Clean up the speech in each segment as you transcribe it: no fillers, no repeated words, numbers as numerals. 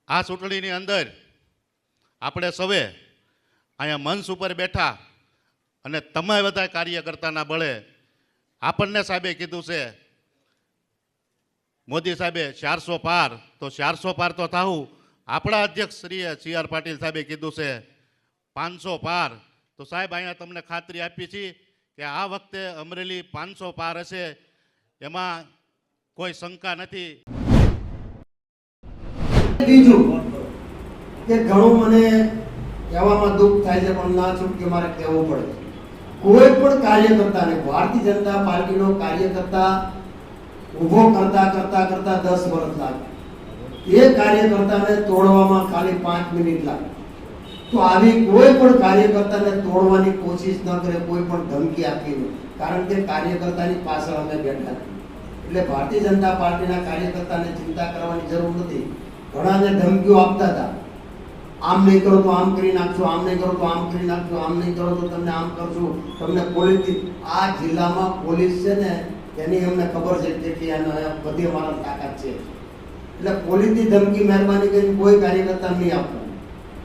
આ ચૂંટણીની અંદર આપણે સૌએ અહીંયા મંચ ઉપર બેઠા અને તમે બધા કાર્યકર્તાના બળે આપણને સાહેબે કીધું છે, મોદી સાહેબે 400 પાર, તો 400 પાર તો થાવું. આપણા અધ્યક્ષ શ્રીએ CR પાટીલ સાહેબે કીધું છે 500 પાર. તો સાહેબ અહીંયા તમને ખાતરી આપી છે કે આ વખતે અમરેલી 500 પાર હશે, એમાં કોઈ શંકા નથી. બીજું કે ઘણું મને કહેવામાં દુઃખ થાય છે, પણ ના છૂટકે મારે કહેવું પડે. કોઈ પણ કાર્યકર્તાને, ભારતીય જનતા પાર્ટીનો કાર્યકર્તા ઊભો કરતા 10 વર્ષ લાગે, એ કાર્યકર્તાને તોડવામાં ખાલી 5 મિનિટ લાગે. તો આવી કોઈ પણ કાર્યકર્તાને તોડવાની કોશિશ ન કરે, કોઈ પણ ધમકી આપીને, કારણ કે કાર્યકર્તાની પાછળ અમે બેઠા છીએ. એટલે ભારતીય જનતા પાર્ટીના કાર્યકર્તાને ચિંતા કરવાની જરૂર નથી. ઘણાને ધમકીઓ આપતા હતા, આમ નહીં કરો તો આમ કરી નાખશો, આમ નહીં કરો તો આમ કરી નાખશો, આમ નહીં કરો તો તમને આમ કરશું, તમને પોલીસ. આ જિલ્લામાં પોલીસ છે ને, એની અમને ખબર છે કેટલી બધી અમારા તાકાત છે. એટલે પોલીસની ધમકી મહેરબાની કરીને કોઈ કાર્યકર્તા નહીં આપવું.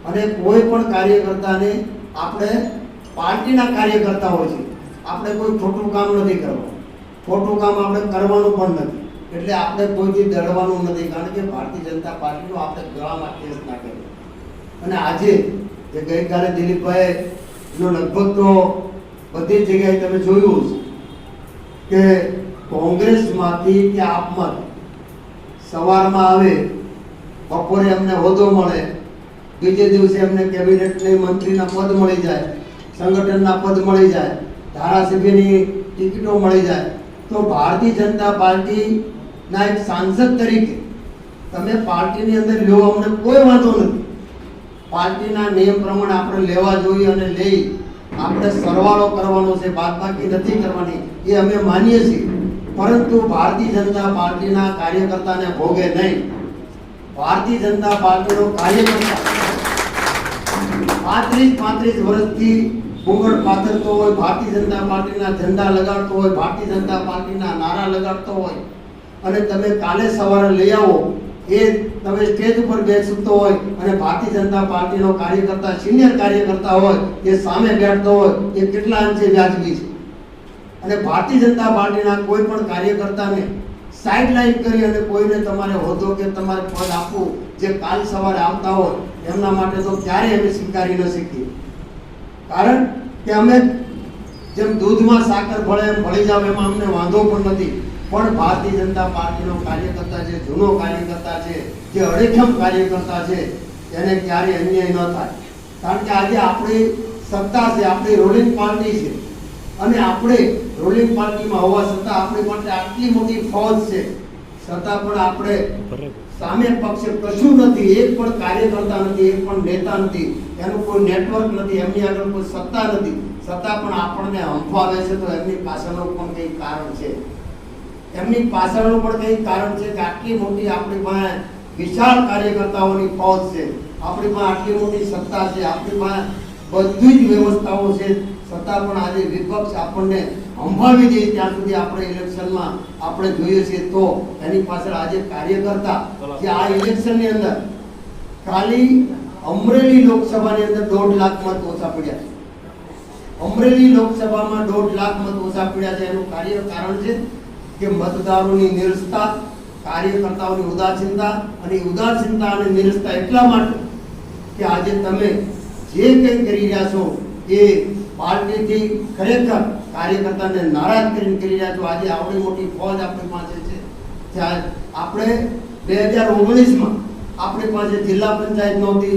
અને કોઈ પણ કાર્યકર્તાને, આપણે પાર્ટીના કાર્યકર્તાઓ છે, આપણે કોઈ ખોટું કામ નથી કરવાનું, ખોટું કામ આપણે કરવાનું પણ નથી. એટલે આપણે કોઈથી ડરવાનું નથી, કારણ કે ભારતીય જનતા પાર્ટીનો આપણે ગળામાં કેસ નાખેલો. અને આજે જે ગઈકાલે દિલીપભાઈનો લગભગ તો બધી જગ્યાએ તમે જોયું કે કોંગ્રેસમાંથી કે આપમાંથી સવારમાં આવે, બપોરે એમને હોદ્દો મળે, બીજે દિવસે એમને કેબિનેટની મંત્રીના પદ મળી જાય, સંગઠનના પદ મળી જાય, ધારાસભ્યની ટિકિટો મળી જાય. તો ભારતીય જનતા પાર્ટીના એક સાંસદ તરીકે તમે પાર્ટીની અંદર લો, અમને કોઈ વાંધો નથી. પાર્ટીના નિયમ પ્રમાણે આપણે લેવા જોઈએ અને લઈ આપણે સરવાળો કરવાનો છે, બાદબાકી નથી કરવાની, એ અમે માનીએ છીએ. પરંતુ ભારતીય જનતા પાર્ટીના કાર્યકર્તાને ભોગે નહીં. ભારતીય જનતા પાર્ટીનો કાર્યકર્તા 35 વર્ષથી ઘૂંઘટ પાથરતો હોય, ભારતીય જનતા પાર્ટીના ઝંડા લગાડતો હોય, ભારતીય જનતા પાર્ટીના નારા લગાડતો હોય, અને તમે કાલે સવારે લઈ આવો, એ તમે સ્ટેજ ઉપર બેસતો હોય અને ભારતીય જનતા પાર્ટીનો કાર્યકર્તા, સિનિયર કાર્યકર્તા હોય, એ સામે બેઠતો હોય, એ કેટલા અંશે વ્યાજબી છે. અને ભારતીય જનતા પાર્ટીના કોઈ પણ કાર્યકર્તાને સાઇડલાઇન કરી અને કોઈને તમારે હોદ્દો કે તમારે પદ આપવું, જે કાલ સવારે આવતા હોય, એમના માટે તો ક્યારેય અમે સ્વીકારી ન શકીએ. કારણ કે અમે જેમ દૂધમાં સાકર ભળે એમ ભળી જાવ, એમાં અમને વાંધો પણ નથી. પણ ભારતીય જનતા પાર્ટીનો કાર્યકર્તા છે, જૂનો કાર્યકર્તા છે, જે અડેખમ કાર્યકર્તા છે, એને ક્યારેય અન્યાય ન થાય. કારણ કે આજે આપણી સત્તા છે, આપણી રૂલિંગ પાર્ટી છે, અને આપણે રૂલિંગ પાર્ટીમાં હોવા છતાં આપણી માટે આટલી મોટી ફોજ છે, છતાં પણ આપણે સામે પક્ષે કશું નથી, એક પણ કાર્યકર્તા નથી, એક પણ નેતા નથી, એનું કોઈ નેટવર્ક નથી, એમની આગળ કોઈ સત્તા નથી, છતાં પણ આપણને હંફાવે છે. તો એમની પાછળનું પણ કંઈક કારણ છે. એમની પાછળનું પણ કંઈક કારણ છે કે આટલી મોટી આપણી પાસે વિશાળ કાર્યકર્તાઓની ફોજ છે, આપણી પાસે આટલી મોટી સત્તા છે, આપણી પાસે બધી જ વ્યવસ્થાઓ છે, છતાં પણ આજે વિપક્ષ આપણને હંફાવી દે ત્યાં સુધી આપણે ઇલેક્શનમાં આપણે જોઈએ છીએ. તો એની પાછળ આજે કાર્યકર્તા જે આ ઇલેક્શનની અંદર ખાલી અમરેલી લોકસભાની અંદર 1.5 લાખ મત ઓછા પડ્યા છે. અમરેલી લોકસભામાં 1.5 લાખ મત ઓછા પડ્યા છે. એનું કારણ છે કે મતદારોની નિરસતા, કાર્યકર્તાઓની ઉદાસીનતા, અને ઉદાસીનતા અને નિરસતા એટલા માટે કે આજે તમે જે કંઈ કરી રહ્યા છો એ પાર્ટીથી ખરેખર કાર્યકર્તાને નારાજ કરીને કરી રહ્યા છો. આજે આવડી મોટી ફોજ આપણી પાસે છે. ત્યાં આપણે 2019માં આપણી પાસે જિલ્લા પંચાયત નહોતી,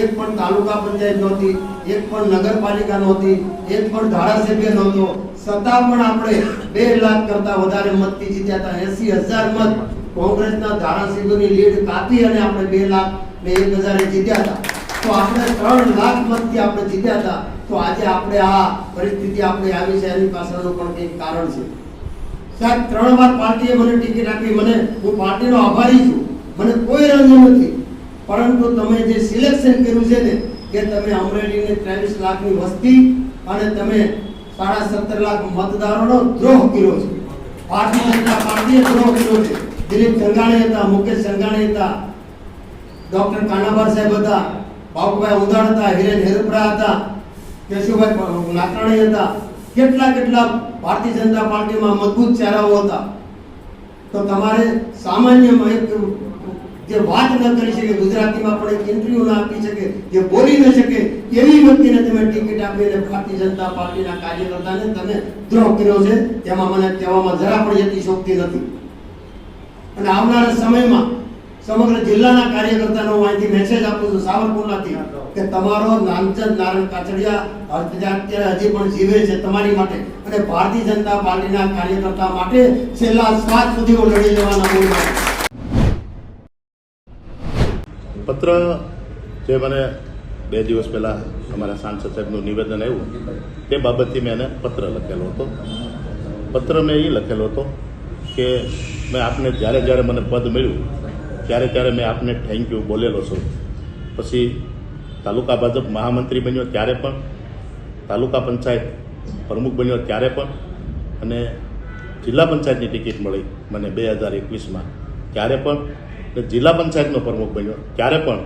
એક પણ તાલુકા પંચાયત નહોતી, એક પણ નગરપાલિકા નહોતી, એક પણ ધારાસભ્ય નહોતો, છતાં પણ આપણે 2 લાખ કરતા વધારે મતથી જીત્યા હતા. 80,000 મત કોંગ્રેસના ધારાસભ્યોની લીડ કાપી અને આપણે 2 લાખ ને 1,000 જીત્યા હતા. તો આપણે 3 લાખ મતથી આપણે જીત્યા હતા. તો આજે આપણે આ પરિસ્થિતિ આપણે આવી છે, એની પાછળનું પણ કંઈક કારણ છે. સાહેબ, 3 વાર પાર્ટીએ મને ટિકિટ આપી, હું પાર્ટીનો આભારી છું, મને કોઈ રંજ નથી. પરંતુ તમે જે સિલેક્શન કર્યું છે ને, કે તમે અમરેલીને 23 લાખની વસ્તી અને તમે 17.5 લાખ મતદારોનો દ્રોહ કર્યો છે. ભારતીય જનતા પાર્ટીએ દ્રોહ કર્યો છે. દિલીપ સંઘાણી હતા, મુકેશ સંઘાણી હતા, ડોક્ટર કાનાભાર સાહેબ હતા, બાબુભાઈ ઉંધાણ હતા, હિરેન હેરપરા હતા, કેશુભાઈ નાકરાણી હતા, કેટલા ભારતીય જનતા પાર્ટીમાં મજબૂત ચહેરાઓ હતા. તો તમારે સામાન્ય એક જે વાત ન કરી શકે, ગુજરાતીમાં પણ એક ઇન્ટરવ્યુ ના આપી શકે, જે બોલી ન શકે એવી વ્યક્તિને તમે ટિકિટ આપીને ભારતીય જનતા પાર્ટીના કાર્યકર્તાને તમે દ્રોહ કર્યો છે, તેમાં મને કહેવામાં જરા પણ યતિશોક્તિ નથી. અને આવનારા સમયમાં સમગ્ર જિલ્લાના કાર્યકર્તાનો હું અહીંથી મેસેજ આપું છું સાવરકુંડલાથી કે તમારો નામચંદ નારાયણ કાછડિયા અત્યારે હજી પણ જીવે છે તમારી માટે અને ભારતીય જનતા પાર્ટીના કાર્યકર્તા માટે છેલ્લા શ્વાસ સુધી હું લડી લેવાના બોલું. પત્ર જે મને 2 દિવસ પહેલાં અમારા સાંસદ સાહેબનું નિવેદન આવ્યું તે બાબતથી મેં એને પત્ર લખેલો હતો. પત્ર મેં એ લખેલો હતો કે મેં આપને જ્યારે મને પદ મળ્યું ત્યારે મેં આપને થેન્ક યુ બોલેલો છું. પછી તાલુકા ભાજપ મહામંત્રી બન્યો ત્યારે પણ, તાલુકા પંચાયત પ્રમુખ બન્યો ત્યારે પણ, અને જિલ્લા પંચાયતની ટિકિટ મળી મને 2021માં ત્યારે પણ, અને જિલ્લા પંચાયતનો પ્રમુખ બન્યો ત્યારે પણ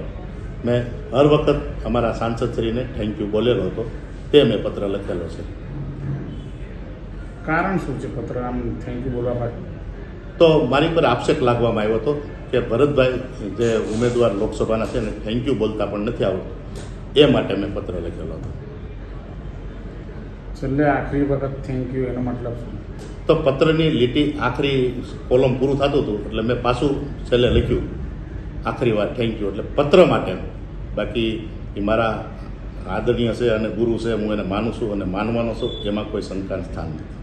મેં હર વખત અમારા સાંસદશ્રીને થેન્ક યુ બોલેલો હતો. તે મેં પત્ર લખેલો છે. કારણ શું છે પત્ર આમ થેન્ક યુ બોલવા પાછળ? તો મારી પર આક્ષેપ લાગવામાં આવ્યો હતો કે ભરતભાઈ જે ઉમેદવાર લોકસભાના છે ને થેન્ક યુ બોલતા પણ નથી આવડતું, એ માટે મેં પત્ર લખેલો હતો. છેલ્લે આખરી વખત થેન્ક યુ એનો મતલબ શું? તો પત્રની લીટી આખરી કોલમ પૂરું થતું હતું એટલે મેં પાછું છેલ્લે લખ્યું આખરી વાર થેન્ક યુ, એટલે પત્ર માટે. બાકી એ મારા આદરણીય છે અને ગુરુ છે, હું એને માનું છું અને માનવાનો છું, એમાં કોઈ શંકાનું સ્થાન નથી.